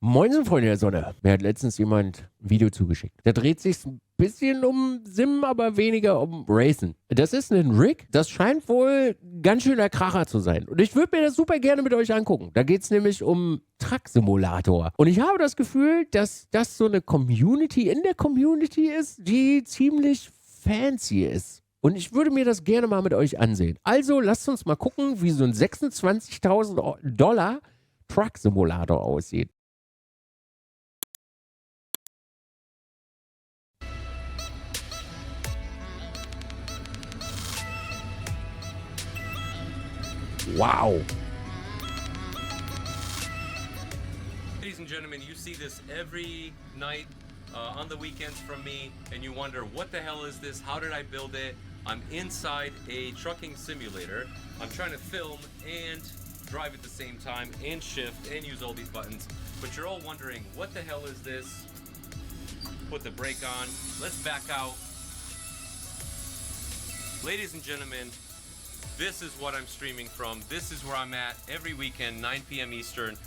Moinsen, Freunde der Sonne. Mir hat letztens jemand ein Video zugeschickt. Da dreht sich ein bisschen um Sim, aber weniger um Racen. Das ist ein Rig, das scheint wohl ganz schöner Kracher zu sein. Und ich würde mir das super gerne mit euch angucken. Da geht es nämlich um Truck-Simulator. Und ich habe das Gefühl, dass das so eine Community in der Community ist, die ziemlich fancy ist. Und ich würde mir das gerne mal mit euch ansehen. Also lasst uns mal gucken, wie so ein 26.000 Dollar Truck-Simulator aussieht. Wow. Ladies and gentlemen, you see this every night on the weekends from me, and you wonder, what the hell is this? How did I build it? I'm inside a trucking simulator. I'm trying to film and drive at the same time and shift and use all these buttons. But you're all wondering, what the hell is this? Put the brake on. Let's back out. Ladies and gentlemen, this is what I'm streaming from. This is where I'm at every weekend, 9 p.m. Eastern.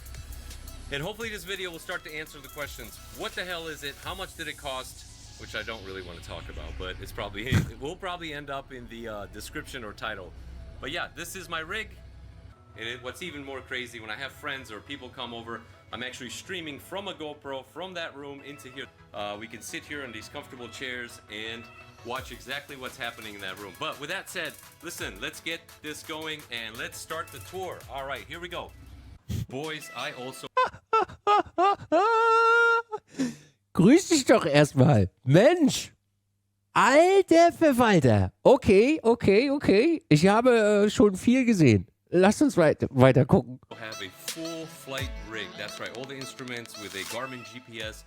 And hopefully this video will start to answer the questions. What the hell is it? How much did it cost? Which I don't really want to talk about, but it will probably end up in the description or title. But yeah, this is my rig. And what's even more crazy, when I have friends or people come over, I'm actually streaming from a GoPro from that room into here. We can sit here in these comfortable chairs and watch exactly what's happening in that room. But with that said, listen, let's get this going and let's start the tour. All right, here we go. Boys, I also... Grüß dich doch erstmal. Mensch. Alter Verwalter. Okay. Ich habe schon viel gesehen. Lass uns weiter gucken. Have a full flight rig. That's right, all the instruments with a Garmin GPS.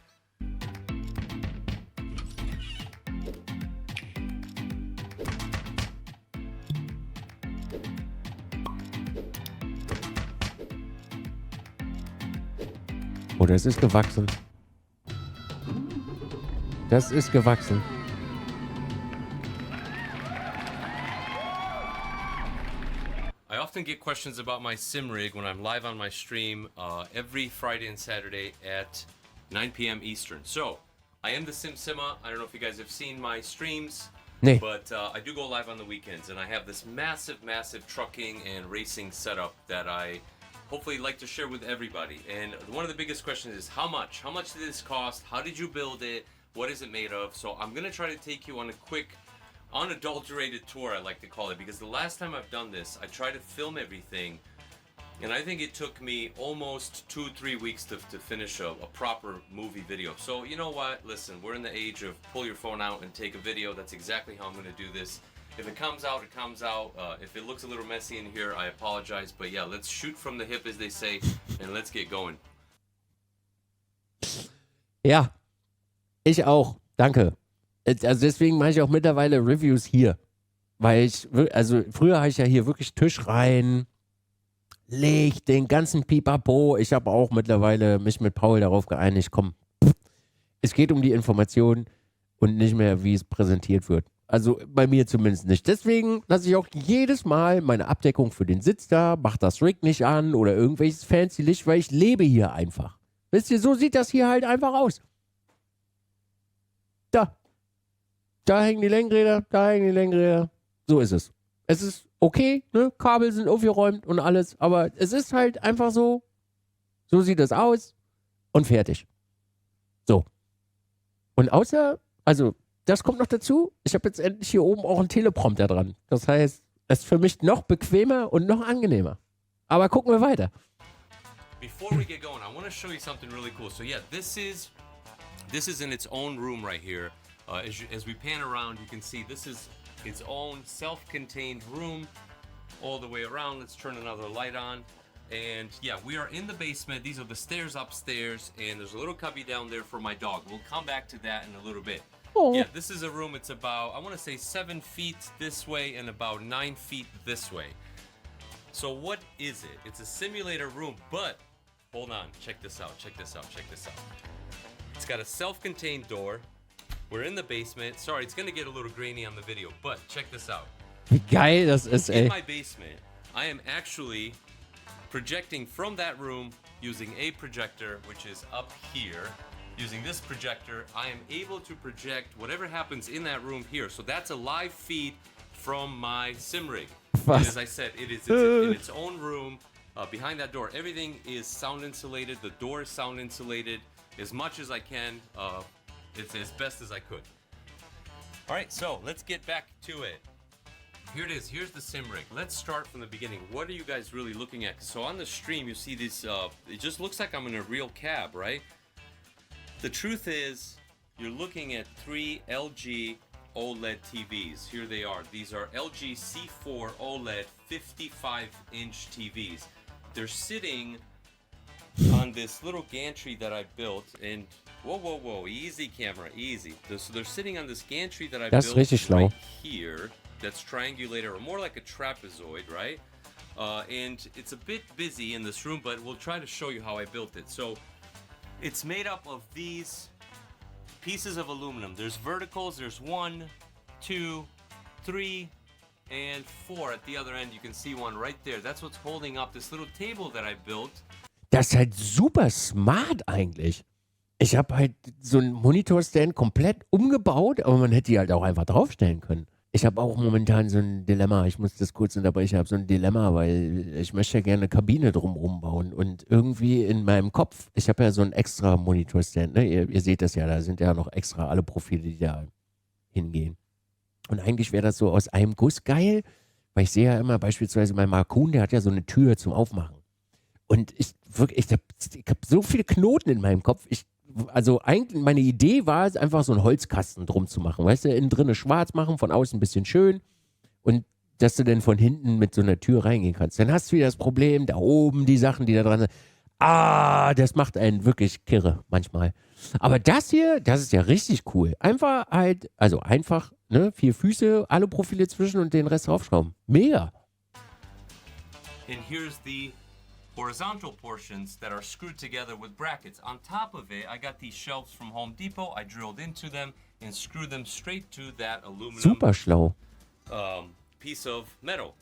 Oh, das ist gewachsen. Das ist gewachsen. I often get questions about my sim rig when I'm live on my stream every Friday and Saturday at 9 p.m. Eastern. So, I am the Sim-Simma. I don't know if you guys have seen my streams, but I do go live on the weekends, and I have this massive trucking and racing setup that I hopefully like to share with everybody. And one of the biggest questions is how much? How much did this cost? How did you build it? What is it made of? So I'm gonna try to take you on a quick, unadulterated tour, I like to call it, because the last time I've done this, I tried to film everything, and I think it took me almost 2-3 weeks to finish a proper movie video. So you know what? Listen, we're in the age of pull your phone out and take a video. That's exactly how I'm gonna do this. If it comes out, it comes out. If it looks a little messy in here, I apologize. But yeah, let's shoot from the hip, as they say, and let's get going. Ja, ich auch. Danke. Also deswegen mache ich auch mittlerweile Reviews hier. Weil also früher habe ich ja hier wirklich Tisch rein, Licht, den ganzen Pipapo. Ich habe auch mittlerweile mich mit Paul darauf geeinigt, komm, es geht um die Information und nicht mehr, wie es präsentiert wird. Also bei mir zumindest nicht. Deswegen lasse ich auch jedes Mal meine Abdeckung für den Sitz da, mach das Rig nicht an oder irgendwelches fancy Licht, weil ich lebe hier einfach. Wisst ihr, so sieht das hier halt einfach aus. Da hängen die Lenkräder, da hängen die Lenkräder. So ist es. Es ist okay, ne? Kabel sind aufgeräumt und alles, aber es ist halt einfach so. So sieht es aus und fertig. So. Und also das kommt noch dazu, ich habe jetzt endlich hier oben auch einen Teleprompter dran. Das heißt, es ist für mich noch bequemer und noch angenehmer. Aber gucken wir weiter. Before we get going, I want to show you something really cool. So yeah, this is in its own room right here. As we pan around, you can see this is its own self-contained room all the way around. Let's turn another light on. And yeah, we are in the basement. These are the stairs upstairs, and there's a little cubby down there for my dog. We'll come back to that in a little bit. Oh. Yeah, this is a room. It's about, I want to say 7 feet this way and about 9 feet this way. So what is it? It's a simulator room, but hold on, check this out. It's got a self-contained door. We're in the basement. Sorry, it's gonna get a little grainy on the video, but check this out. Wie geil das ist, ey. In my basement, I am actually projecting from that room using a projector, which is up here. Using this projector, I am able to project whatever happens in that room here. So that's a live feed from my sim rig. And as I said, it's in its own room. Behind that door, everything is sound insulated. The door is sound insulated as much as I can. It's as best as I could. All right, so let's get back to it. Here it is. Here's the sim rig. Let's start from the beginning. What are you guys really looking at? So on the stream, you see this. It just looks like I'm in a real cab, right? The truth is, you're looking at 3 LG OLED TVs. Here they are. These are LG C4 OLED 55-inch TVs. They're sitting on this little gantry that I built, and whoa, easy camera, easy. So they're sitting on this gantry that I built right here. That's triangulated, or more like a trapezoid, right? And it's a bit busy in this room, but we'll try to show you how I built it. So it's made up of these pieces of aluminum. There's verticals. There's 1, 2, 3, and 4 at the other end. You can see one right there. That's what's holding up this little table that I built. Das ist halt super smart eigentlich. Ich habe halt so einen Monitorstand komplett umgebaut, aber man hätte die halt auch einfach draufstellen können. Ich habe auch momentan so ein Dilemma, ich muss das kurz unterbrechen, ich habe so ein Dilemma, weil ich möchte ja gerne eine Kabine drumherum bauen und irgendwie in meinem Kopf, ich habe ja so einen extra Monitorstand, ne? Ihr seht das ja, da sind ja noch extra alle Profile, die da hingehen. Und eigentlich wäre das so aus einem Guss geil, weil ich sehe ja immer beispielsweise mein Markun, der hat ja so eine Tür zum Aufmachen. Und ich habe so viele Knoten in meinem Kopf, also eigentlich, meine Idee war es einfach so einen Holzkasten drum zu machen, weißt du, innen drin schwarz machen, von außen ein bisschen schön und dass du dann von hinten mit so einer Tür reingehen kannst. Dann hast du wieder das Problem, da oben die Sachen, die da dran sind, das macht einen wirklich kirre manchmal. Aber das hier, das ist ja richtig cool. Einfach halt, also einfach, ne, 4 Füße, alle Profile zwischen und den Rest draufschrauben. Mega. And here's the horizontal portions that are screwed together with brackets. On top of it, I got these shelves from Home Depot. I drilled into them and screwed them straight to that aluminum Super schlau. Piece of metal.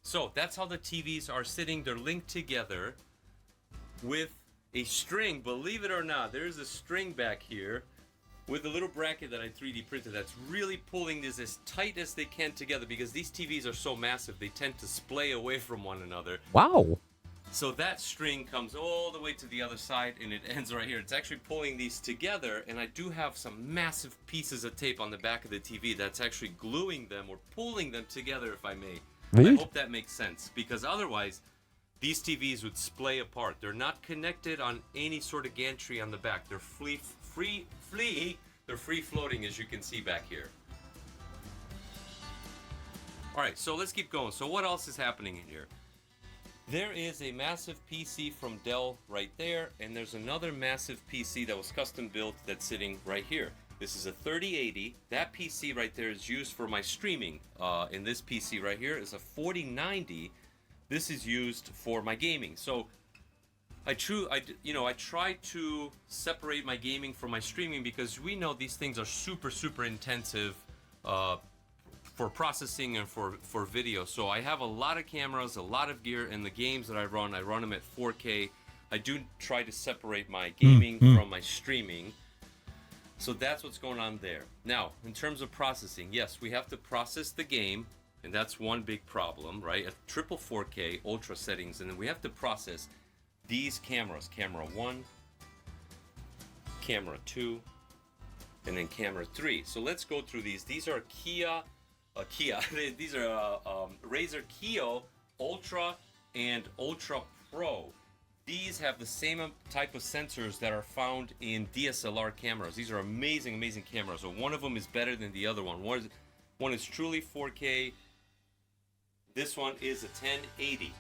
So that's how the TVs are sitting. They're linked together with a string. Believe it or not, there's a string back here with a little bracket that I 3D printed that's really pulling this as tight as they can together, because these TVs are so massive, they tend to splay away from one another. Wow. So that string comes all the way to the other side and it ends right here. It's actually pulling these together, and I do have some massive pieces of tape on the back of the TV that's actually gluing them or pulling them together, if I may. Really? I hope that makes sense, because otherwise these TVs would splay apart. They're not connected on any sort of gantry on the back. They're free floating, as you can see back here. All right, so let's keep going. So what else is happening in here? There is a massive PC from Dell right there, and there's another massive PC that was custom built that's sitting right here. This is a 3080. That PC right there is used for my streaming. And this PC right here is a 4090. This is used for my gaming. So I try to separate my gaming from my streaming, because we know these things are super intensive for processing and for video. So I have a lot of cameras, a lot of gear, and the games that I run them at 4K. I do try to separate my gaming from my streaming. So that's what's going on there. Now, in terms of processing, yes, we have to process the game, and that's one big problem, right? At triple 4K ultra settings, and then we have to process these cameras, camera 1, camera 2, and then camera 3. So let's go through these. These are these are Razer Kiyo Ultra and Ultra Pro. These have the same type of sensors that are found in DSLR cameras. These are amazing cameras. So one of them is better than the other one. One is truly 4K. This one is a 1080.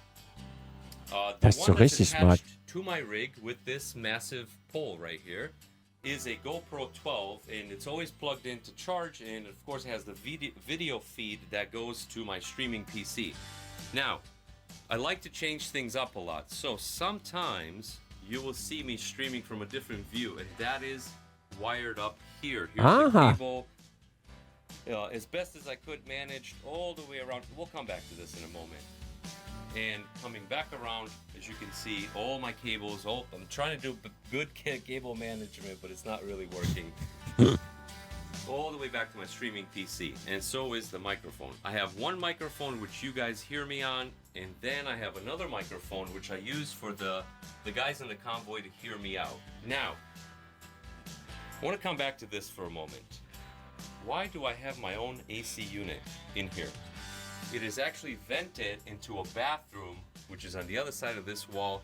The one that's attached to my rig with this massive pole right here is a GoPro 12, and it's always plugged in to charge, and of course it has the video feed that goes to my streaming PC. Now, I like to change things up a lot, so sometimes you will see me streaming from a different view, and that is wired up here. Here's the cable. As best as I could, managed all the way around. We'll come back to this in a moment. And coming back around, as you can see, all my cables, I'm trying to do good cable management, but it's not really working. All the way back to my streaming PC, and so is the microphone. I have one microphone which you guys hear me on, and then I have another microphone which I use for the guys in the convoy to hear me out. Now, I want to come back to this for a moment. Why do I have my own AC unit in here? It is actually vented into a bathroom, which is on the other side of this wall.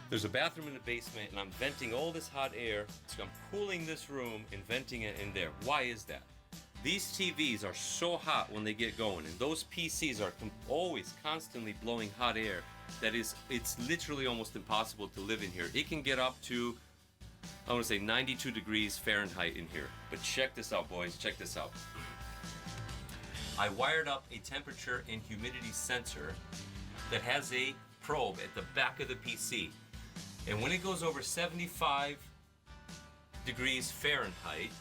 There's a bathroom in the basement, and I'm venting all this hot air. So I'm cooling this room and venting it in there. Why is that? These TVs are so hot when they get going, and those PCs are always constantly blowing hot air that it's literally almost impossible to live in here. It can get up to, I want to say 92 degrees Fahrenheit in here. But check this out, boys. Check this out. I wired up a temperature and humidity sensor that has a probe at the back of the PC. And when it goes over 75 degrees Fahrenheit,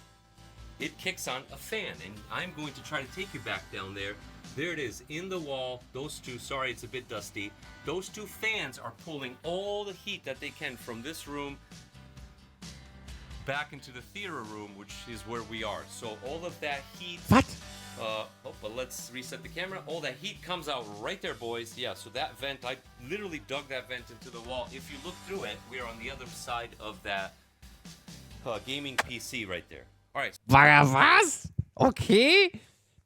it kicks on a fan. And I'm going to try to take you back down there. There it is, in the wall. Those two, sorry, it's a bit dusty. Those two fans are pulling all the heat that they can from this room back into the theater room, which is where we are. So all of that heat... What? But let's reset the camera. All that heat comes out right there, boys. Yeah, so that vent, I literally dug that vent into the wall. If you look through it, we are on the other side of that gaming PC right there. All right. War ja was? Okay.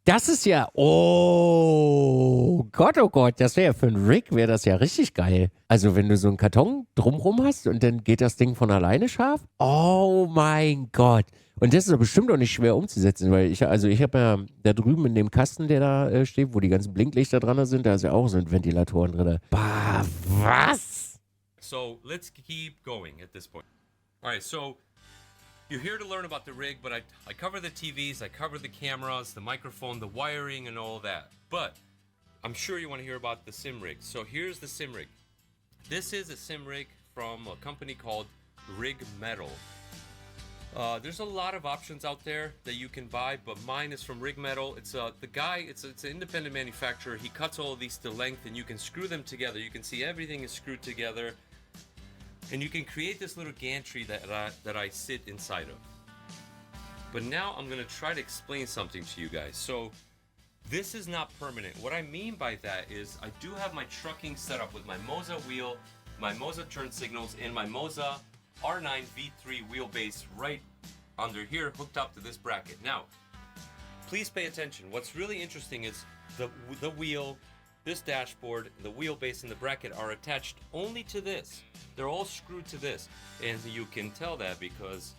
Das ist ja, oh Gott, das wäre ja für einen Rig, wäre das ja richtig geil. Also wenn du so einen Karton drumrum hast und dann geht das Ding von alleine scharf. Oh mein Gott. Und das ist doch bestimmt auch nicht schwer umzusetzen, weil ich habe ja da drüben in dem Kasten, der da steht, wo die ganzen Blinklichter dran sind, da ist ja auch so ein Ventilatoren drin. Bah, was? So let's keep going at this point. All right, so you're here to learn about the rig, but I cover the TVs, I cover the cameras, the microphone, the wiring, and all that. But I'm sure you want to hear about the sim rig. So here's the sim rig. This is a sim rig from a company called 𝗧𝗓𝗏𝗡𝗡. There's a lot of options out there that you can buy, but mine is from 𝗧𝗓𝗏𝗡𝗡. It's an independent manufacturer. He cuts all of these to length, and you can screw them together. You can see everything is screwed together. And you can create this little gantry that I sit inside of. But now I'm going to try to explain something to you guys. So this is not permanent. What I mean by that is I do have my trucking set up with my Moza wheel, my Moza turn signals, and my Moza R9 V3 wheelbase right under here hooked up to this bracket. Now, please pay attention. What's really interesting is the wheel, this dashboard, the wheelbase, and the bracket are attached only to this. They're all screwed to this, and you can tell that because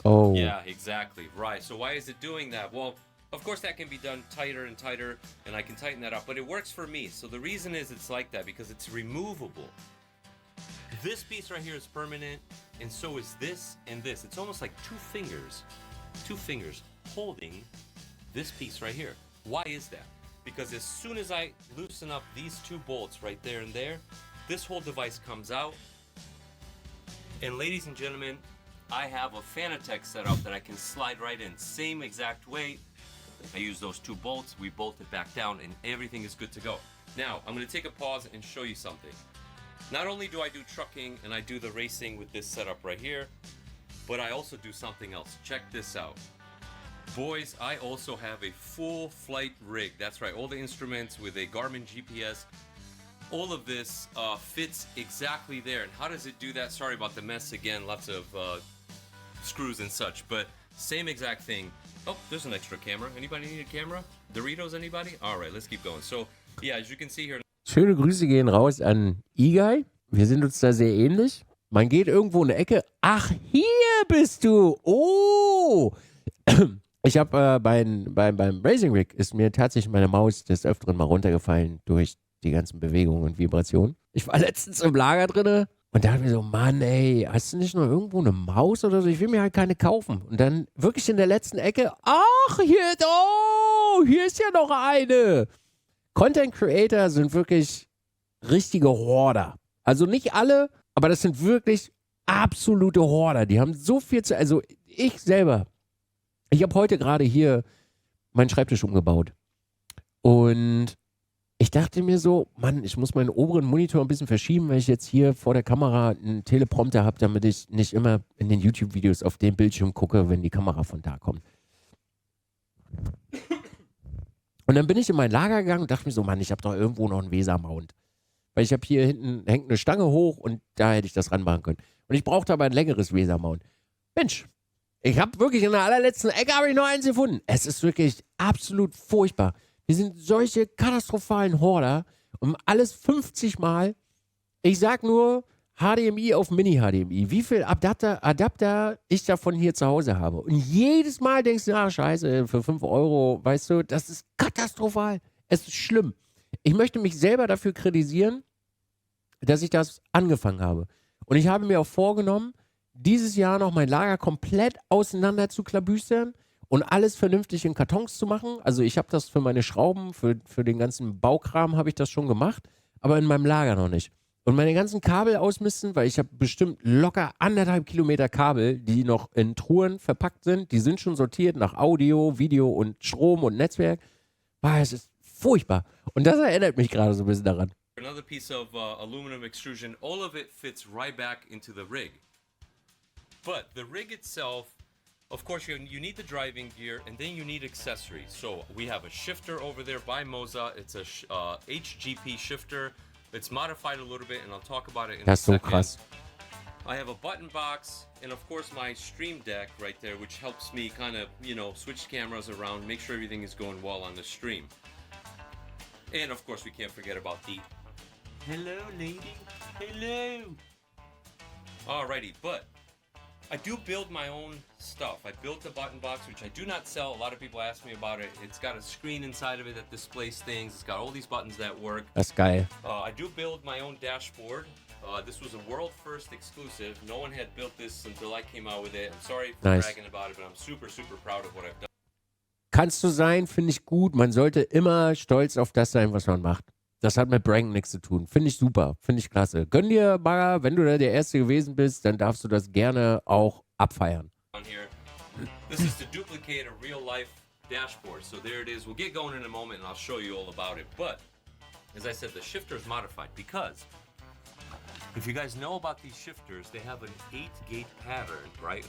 oh, yeah, exactly right. So why is it doing that? Well, of course that can be done tighter and tighter, and I can tighten that up, but it works for me. So the reason is it's like that because it's removable. This piece right here is permanent, and so is this and this. It's almost like two fingers holding this piece right here. Why is that? Because as soon as I loosen up these two bolts right there and there, this whole device comes out. And ladies and gentlemen, I have a Fanatec setup that I can slide right in. Same exact way. I use those two bolts, we bolt it back down, and everything is good to go. Now, I'm going to take a pause and show you something. Not only do I do trucking and I do the racing with this setup right here, but I also do something else. Check this out. Boys, I also have a full flight rig. That's right, all the instruments with a Garmin GPS. All of this fits exactly there. And how does it do that? Sorry about the mess again, lots of screws and such, but same exact thing. Oh, there's an extra camera. Anybody need a camera? Doritos, anybody? All right, let's keep going. So, yeah, as you can see here. Schöne Grüße gehen raus an Igai. Wir sind uns da sehr ähnlich. Man geht irgendwo in eine Ecke. Ach, hier bist du. Oh. Ich habe beim Racing Rig ist mir tatsächlich meine Maus des Öfteren mal runtergefallen durch die ganzen Bewegungen und Vibrationen. Ich war letztens im Lager drinne und dachte mir so, Mann, ey, hast du nicht noch irgendwo eine Maus oder so? Ich will mir halt keine kaufen. Und dann wirklich in der letzten Ecke, ach, hier ist ja noch eine. Content Creator sind wirklich richtige Horder. Also nicht alle, aber das sind wirklich absolute Horder. Die haben so viel zu, also ich selber, ich habe heute gerade hier meinen Schreibtisch umgebaut. Und ich dachte mir so, Mann, ich muss meinen oberen Monitor ein bisschen verschieben, weil ich jetzt hier vor der Kamera einen Teleprompter habe, damit ich nicht immer in den YouTube-Videos auf den Bildschirm gucke, wenn die Kamera von da kommt. Und dann bin ich in mein Lager gegangen und dachte mir so, Mann, ich habe doch irgendwo noch einen Weser-Mount. Weil ich habe hier hinten, hängt eine Stange hoch und da hätte ich das ranmachen können. Und ich brauchte aber ein längeres Weser-Mount. Mensch, ich habe wirklich in der allerletzten Ecke habe ich noch eins gefunden. Es ist wirklich absolut furchtbar. Wir sind solche katastrophalen Horder und alles 50 Mal. Ich sag nur HDMI auf Mini-HDMI. Wie viel Adapter ich davon hier zu Hause habe. Und jedes Mal denkst du, ah, scheiße, für 5 Euro, weißt du, das ist katastrophal. Es ist schlimm. Ich möchte mich selber dafür kritisieren, dass ich das angefangen habe. Und ich habe mir auch vorgenommen, dieses Jahr noch mein Lager komplett auseinander zu klabüstern und alles vernünftig in Kartons zu machen. Also ich habe das für meine Schrauben, für den ganzen Baukram habe ich das schon gemacht, aber in meinem Lager noch nicht. Und meine ganzen Kabel ausmisten, weil ich habe bestimmt locker 1,5 Kilometer Kabel, die noch in Truhen verpackt sind. Die sind schon sortiert nach Audio, Video und Strom und Netzwerk. Es ist furchtbar. Und das erinnert mich gerade so ein bisschen daran. Another piece of aluminum extrusion, all of it fits right back into the rig. But the rig itself, of course, you need the driving gear, and then you need accessories. So we have a shifter over there by Moza. It's a HGP shifter. It's modified a little bit, and I'll talk about it in a second. Krass. I have a button box, and of course my stream deck right there, which helps me kind of, switch cameras around, make sure everything is going well on the stream. And of course we can't forget about the hello lady, hello. Alrighty, but I do build my own stuff. I built a button box, which I do not sell. A lot of people ask me about it. It's got a screen inside of it that displays things. It's got all these buttons that work. Das ist geil. I do build my own dashboard. This was a world first exclusive. No one had built this until I came out with it. I'm sorry for bragging about it, but I'm super, super proud of what I've done. Kannst du sein, finde ich gut. Man sollte immer stolz auf das sein, was man macht. Das hat mit Braggen nichts zu tun. Finde ich super. Finde ich klasse. Gönn dir, Bagger, wenn du da der Erste gewesen bist, dann darfst du das gerne auch abfeiern. This is to duplicate a real-life dashboard. So there it is. We'll get going in a moment and I'll show you all about it. But, as I said, the shifter is modified because if you guys know about these shifters, they have an 8-gate pattern, right?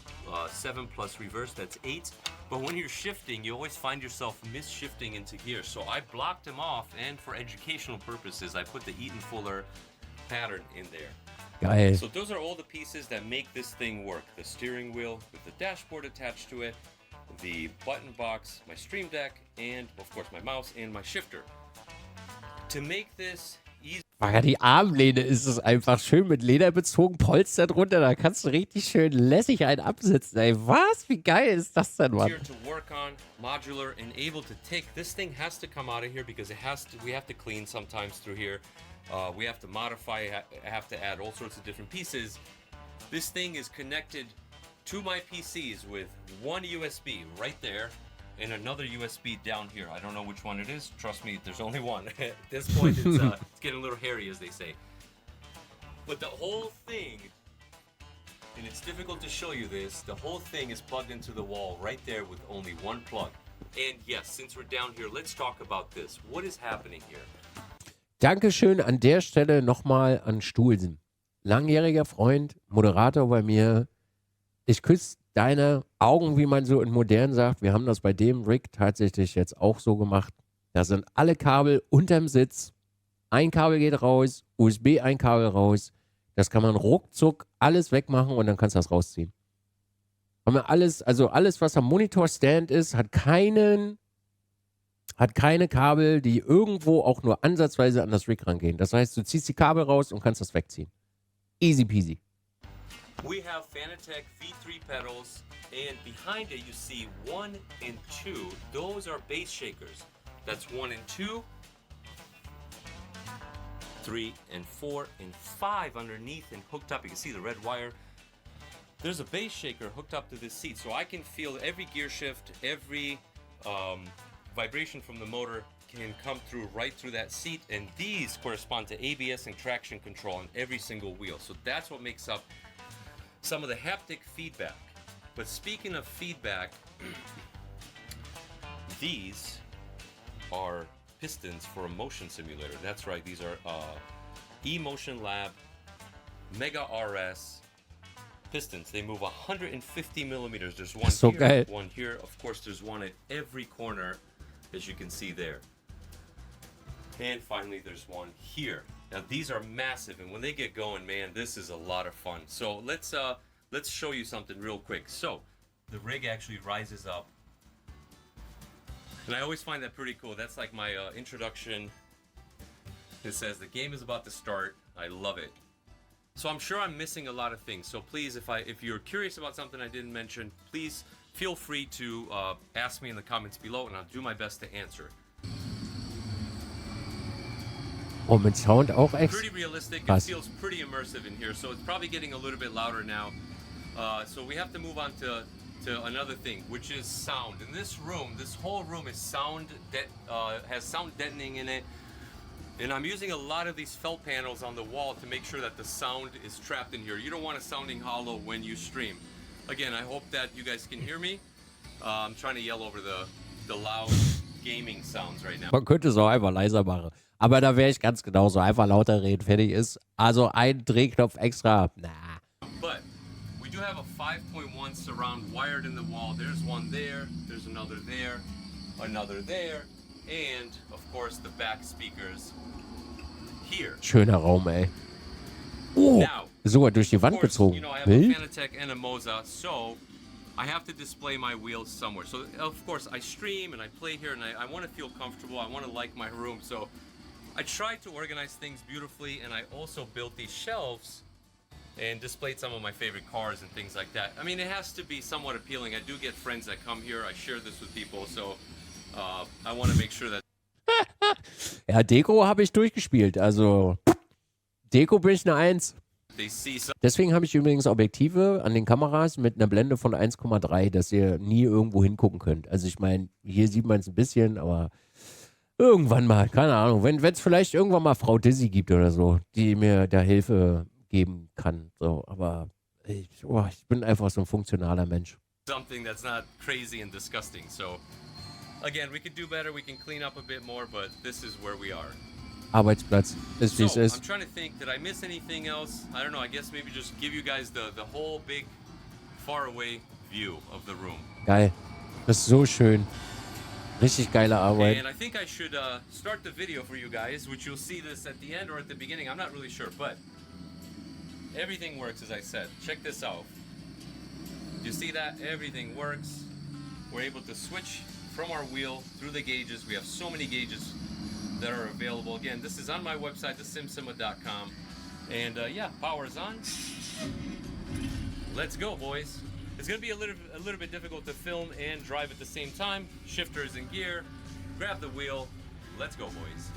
7 plus reverse, that's 8. But when you're shifting, you always find yourself mis-shifting into here. So I blocked them off, and for educational purposes, I put the Eaton Fuller pattern in there. Geil. So those are all the pieces that make this thing work. The steering wheel with the dashboard attached to it, the button box, my stream deck, and of course my mouse and my shifter. To make this easy. Bagger, die Armlehne ist es einfach schön mit Leder bezogen, Polster drunter, da kannst du richtig schön lässig einen absitzen. Ey, was? Wie geil ist das denn, Mann? Here to work on, modular, and able to take. This thing has to come out of here because we have to clean sometimes through here. We have to modify, have to add all sorts of different pieces. This thing is connected to my PCs with one USB right there and another USB down here. I don't know which one it is. Trust me, there's only one. At this point, it's getting a little hairy, as they say. But the whole thing, and it's difficult to show you this, the whole thing is plugged into the wall right there with only one plug. And yes, since we're down here, let's talk about this. What is happening here? Dankeschön an der Stelle nochmal an Stuhlsen. Langjähriger Freund, Moderator bei mir. Ich küsse deine Augen, wie man so in modern sagt. Wir haben das bei dem Rig tatsächlich jetzt auch so gemacht. Da sind alle Kabel unterm Sitz. Ein Kabel geht raus, USB ein Kabel raus. Das kann man ruckzuck alles wegmachen und dann kannst du das rausziehen. Haben wir alles, also alles, was am Monitor-Stand ist, hat keine Kabel, die irgendwo auch nur ansatzweise an das Rig rangehen. Das heißt, du ziehst die Kabel raus und kannst das wegziehen. Easy peasy. We have Fanatec V3 pedals, and behind it you see 1 and 2. Those are bass shakers. That's 1 and 2, 3 and 4 and 5 underneath and hooked up. You can see the red wire. There's a bass shaker hooked up to this seat, so I can feel every gear shift, every vibration from the motor can come through right through that seat, and these correspond to ABS and traction control on every single wheel. So that's what makes up some of the haptic feedback. But speaking of feedback, these are pistons for a motion simulator. That's right, these are 𝗬𝗢𝗡𝗎𝗓𝗓𝗏 Mega RS pistons. They move 150 millimeters. There's one so here, geil. one here. Of course, there's one at every corner, as you can see there. And finally, there's one here. Now, these are massive, and when they get going, man, this is a lot of fun. So let's show you something real quick. So the rig actually rises up, and I always find that pretty cool. That's like my introduction. It says the game is about to start. I love it. So I'm sure I'm missing a lot of things. So please, if you're curious about something I didn't mention, please feel free to ask me in the comments below, and I'll do my best to answer. Oh, mit Sound auch echt. Pretty realistic. It feels pretty immersive in here. So it's probably getting a little bit louder now. So we have to move on to another thing, which is sound. In this room, this whole room is has sound deadening in it. And I'm using a lot of these felt panels on the wall to make sure that the sound is trapped in here. You don't want it sounding hollow when you stream. Again, I hope that you guys can hear me. I'm trying to yell over the loud gaming sounds right now. Man könnte es auch einfach leiser machen. Aber da wäre ich ganz genauso. Einfach lauter reden, fertig ist. Also ein Drehknopf extra. Nah. But we do have a 5.1 surround wired in the wall. There's one there. There's another there. Another there. And, of course, the back speakers here. Schöner Raum, ey. Oh, now, sogar durch die Wand of course, gezogen. you know, I have a Fanatec and a Moza, so I have to display my wheels somewhere. So, of course, I stream and I play here, and I want to feel comfortable. I want to like my room. So I tried to organize things beautifully, and I also built these shelves and displayed some of my favorite cars and things like that. I mean, it has to be somewhat appealing. I do get friends that come here. I share this with people, so I want to make sure that... Ja, Deko habe ich durchgespielt. Also, Deko bin ich eine 1. Deswegen habe ich übrigens Objektive an den Kameras mit einer Blende von 1,3, dass ihr nie irgendwo hingucken könnt. Also ich meine, hier sieht man es ein bisschen, aber irgendwann mal, keine Ahnung, wenn es vielleicht irgendwann mal Frau Dizee gibt oder so, die mir da Hilfe geben kann. So, aber ich bin einfach so ein funktionaler Mensch. Something that's not crazy and disgusting. So, again, we could do better, we can clean up a bit more, but this is where we are. Arbeitsplatz ist wie es ist. I'm trying to think, did I miss anything else? I don't know, I guess maybe just give you guys the whole big far away view of the room. Geil. Das ist so schön. Richtig geile Arbeit. And I think I should start the video for you guys, which you'll see this at the end or at the beginning. I'm not really sure, but everything works as I said. Check this out. You see that? Everything works. We're able to switch from our wheel through the gauges. We have so many gauges that are available. Again, this is on my website, 𝗬𝗢𝗓𝗏.com. And yeah, power is on. Let's go, boys. It's going to be a little bit difficult to film and drive at the same time. Shifter is in gear. Grab the wheel. Let's go, boys.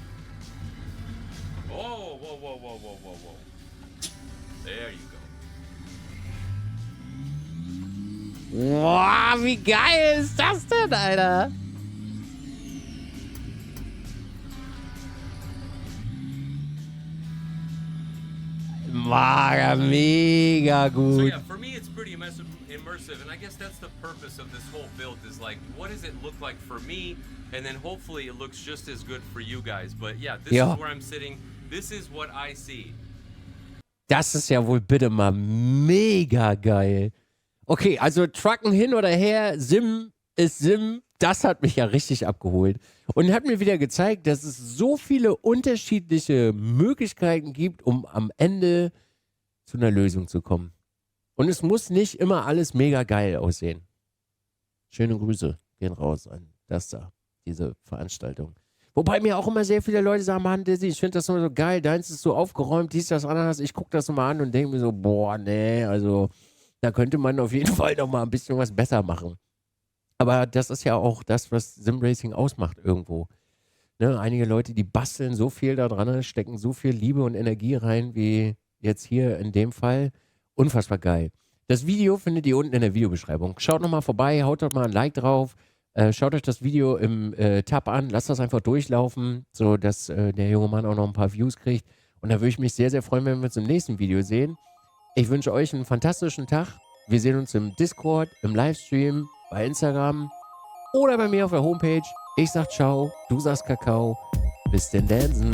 Oh, whoa, whoa, whoa, whoa, whoa, whoa. There you go. Wow, wie geil ist das denn, Alter? Mega gut. So yeah, for me it's pretty immersive, and I guess that's the purpose of this whole build is like, what does it look like for me? And then hopefully it looks just as good for you guys. But yeah, this is where I'm sitting. This is what I see. Das ist ja wohl bitte mal mega geil. Okay, also Trucken hin oder her, Sim ist Sim, das hat mich ja richtig abgeholt. Und hat mir wieder gezeigt, dass es so viele unterschiedliche Möglichkeiten gibt, um am Ende zu einer Lösung zu kommen. Und es muss nicht immer alles mega geil aussehen. Schöne Grüße gehen raus an das da, diese Veranstaltung. Wobei mir auch immer sehr viele Leute sagen, Mann, Dizee, ich finde das immer so geil, deins ist so aufgeräumt, dies, das, anderes. Ich gucke das mal an und denke mir so, boah, nee, also da könnte man auf jeden Fall noch mal ein bisschen was besser machen. Aber das ist ja auch das, was Simracing ausmacht irgendwo. Ne? Einige Leute, die basteln so viel da dran, stecken so viel Liebe und Energie rein, wie jetzt hier in dem Fall. Unfassbar geil. Das Video findet ihr unten in der Videobeschreibung. Schaut nochmal vorbei, haut doch mal ein Like drauf. Schaut euch das Video im Tab an, lasst das einfach durchlaufen, sodass der junge Mann auch noch ein paar Views kriegt. Und da würde ich mich sehr, sehr freuen, wenn wir uns im nächsten Video sehen. Ich wünsche euch einen fantastischen Tag. Wir sehen uns im Discord, im Livestream, bei Instagram oder bei mir auf der Homepage. Ich sag ciao, du sagst Kakao. Bis denn Dansen.